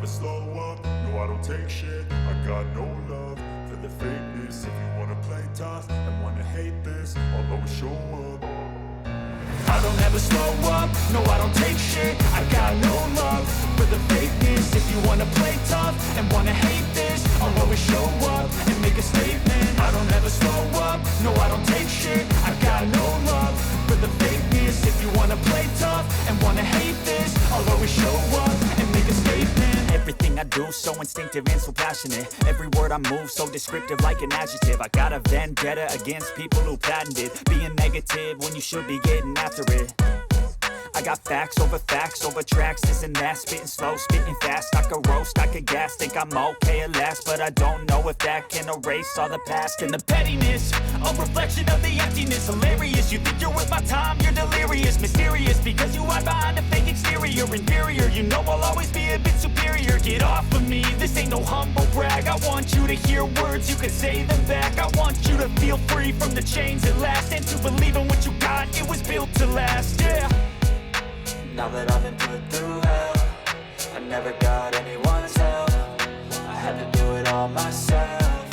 slow up, no I don't take shit. I got no love for the fakeness. If you wanna play tough and wanna hate this, I'll always show up. I don't ever slow up, no I don't take shit. I got no love for the fakeness. If you wanna play tough and wanna hate this, I'll always show up and make a statement. I don't ever slow up, no I don't take shit. I got no love for the fakeness. If you wanna play tough and wanna hate this, I'll always show up and make a statement. Everything I do so instinctive and so passionate. Every word I move so descriptive like an adjective. I got a vendetta against people who patented being negative when you should be getting after it. I got facts over tracks, this and that. Spitting slow, spitting fast, I could roast, I could gas. Think I'm okay at last, but I don't know if that can erase all the past. And the pettiness, a reflection of the emptiness. Hilarious, you think you're worth my time, you're delirious. Mysterious, because you hide behind a fake exterior. Inferior, you know I'll always be a bit superior. Get off of me, this ain't no humble brag. I want you to hear words, you can say them back. I want you to feel free from the chains at last, and to believe in what you got, it was built to last, yeah. Now that I've been put through hell, I never got anyone's help. I had to do it all myself.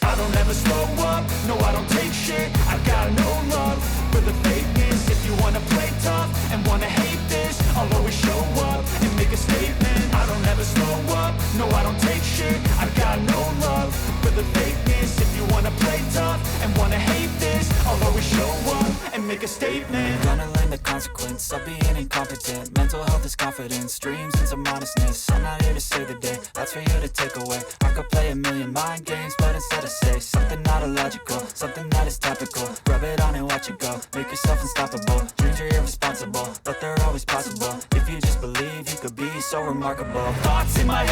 I don't ever slow up, no I don't take shit. I got no love for the fakeness. If you wanna play tough and wanna hate this, I'll always show up and make a statement. I don't ever slow up, no I don't take shit. I got no love for the fakeness. If you wanna play tough and wanna hate this, I'll always show up and make a statement. Gonna learn the consequence of being incompetent. Mental health is confidence, dreams and some honestness. I'm not here to save the day, that's for you to take away. I could play a million mind games, but instead I say something not illogical, something that is topical. Rub it on and watch it go, make yourself unstoppable. Dreams are irresponsible, but they're always possible. If you just believe, you could be so remarkable. Thoughts in my head